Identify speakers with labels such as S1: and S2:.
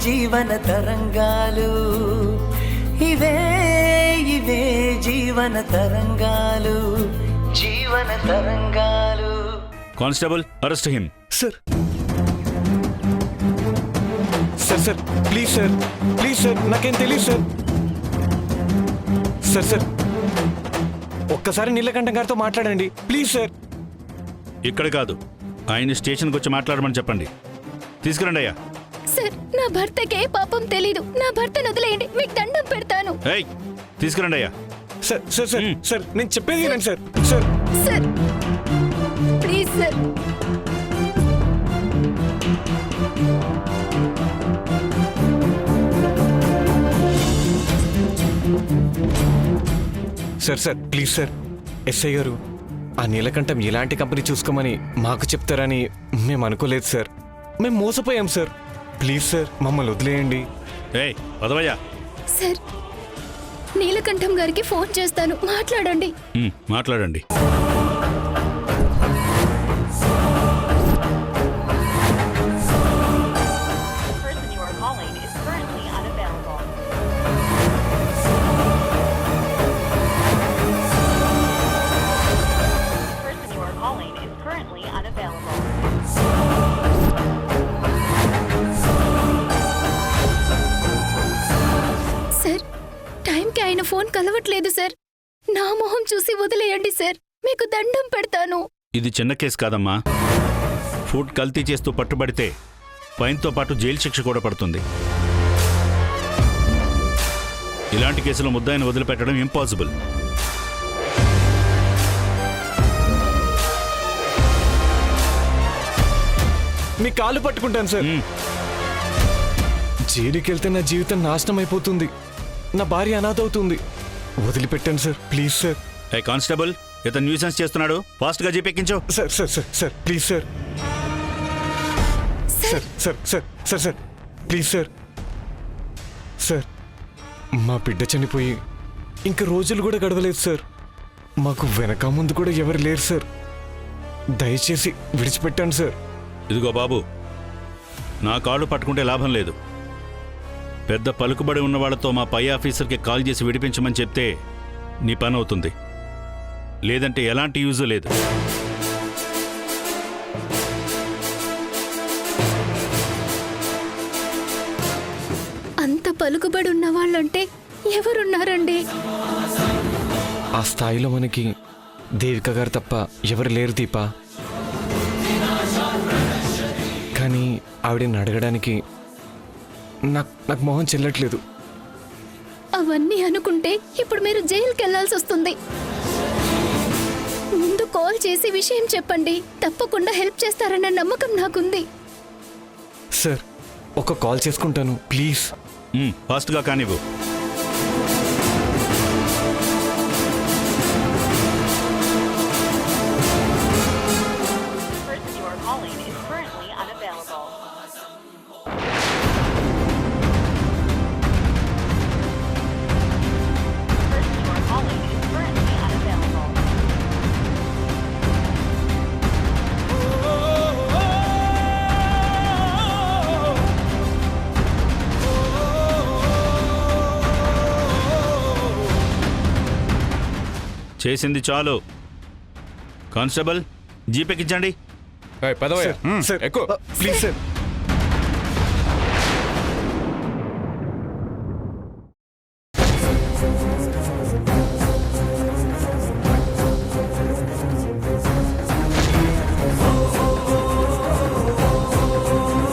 S1: జీవన తరంగాలు, ఇవే ఇవే జీవన తరంగాలు, జీవన తరంగాలు.
S2: Constable, arrest him.
S3: Sir sir sir please sir, please sir, నాకేం తెలియదు సార్. సార్ సార్ ఒక్కసారి నీలకంఠం గారితో మాట్లాడండి ప్లీజ్ సార్.
S2: ఇక్కడ కాదు, ఆయన స్టేషన్కి వచ్చి మాట్లాడమని చెప్పండి. తీసుకురండి అయ్యా.
S4: సార్, నా భర్తకే పాపం తెలీదు. నా భర్తను వదిలేయండి, మీకు దండం పెడతాను.
S2: ఏయ్, తీసుకురండి అయ్యా.
S3: సార్ సార్ సార్ సార్ నేను చెప్పేది వినండి sir. Sir
S4: sir please sir.
S3: Sir sir please sir. SI గారు, ఆ నీలకంఠం ఎలాంటి కంపెనీ చూసుకోమని మాకు చెప్తారని మేము అనుకోలేదు సార్. మేము మోసపోయాం సార్. ప్లీజ్ సార్ మమ్మల్ని వదిలేయండి.
S2: ఏయ్, వదవయ్యా.
S4: సార్, నీలకంఠం గారికి ఫోన్ చేస్తాను, మాట్లాడండి.
S2: మాట్లాడండి.
S4: సార్, టైంకి ఆయన ఫోన్ కలవట్లేదు సార్. నా మొహం చూసి వదిలేయండి సార్, మీకు దండం పెడతాను.
S2: ఇది చిన్న కేసు కాదమ్మా. ఫుడ్ కల్తీ చేస్తూ పట్టుబడితే ఫైన్తో పాటు జైలు శిక్ష కూడా పడుతుంది. ఇలాంటి కేసులో ముద్దాయిని వదిలిపెట్టడం ఇంపాసిబుల్.
S3: మీ కాళ్ళు పట్టుకుంటాను సార్. జైలుకి వెళ్తే నా జీవితం నాశనం అయిపోతుంది, నా భార్య అనాథ అవుతుంది. వదిలిపెట్టాను సార్ ప్లీజ్ సార్.
S2: ఏ కానిస్టేబుల్, ఇతను న్యూసెన్స్ చేస్తున్నాడు, ఫాస్ట్గా జీపెక్కించు.
S3: Sir sir sir sir please sir. Sir sir sir sir sir please sir. Sir, మా బిడ్డ చనిపోయి ఇంక రోజులు కూడా గడవలేదు సార్. మాకు వెనక ముందు కూడా ఎవరు లేరు సార్. దయచేసి విడిచిపెట్టాను సార్.
S2: ఇదిగో బాబు, నా కాళ్ళు పట్టుకుంటే లాభం లేదు. పెద్ద పలుకుబడి ఉన్న వాళ్ళతో మా పై ఆఫీసర్కి కాల్ చేసి విడిపించమని చెప్తే నీ పని అవుతుంది, లేదంటే ఎలాంటి యూజు లేదు.
S4: అంత పలుకుబడి ఉన్న వాళ్ళంటే ఎవరున్నారండి?
S3: ఆ స్థాయిలో మనకి దేవిక గారు తప్ప ఎవరు లేరు దీపా. కానీ ఆవిడని అడగడానికి నాకు మొహం చెల్లట్లేదు.
S4: అవన్నీ అనుకుంటే ఇప్పుడు మీరు జైలుకి వెళ్లాల్సి వస్తుంది. ముందు కాల్ చేసి విషయం చెప్పండి, తప్పకుండా హెల్ప్ చేస్తారన్న నమ్మకం నాకుంది.
S3: సార్, ఒక కాల్ చేసుకుంటాను ప్లీజ్.
S2: ఫాస్ట్గా కానివ్వు. చేసింది చాలు. కానిస్టేబుల్, జీపెక్కించండి.
S3: Sir please sir.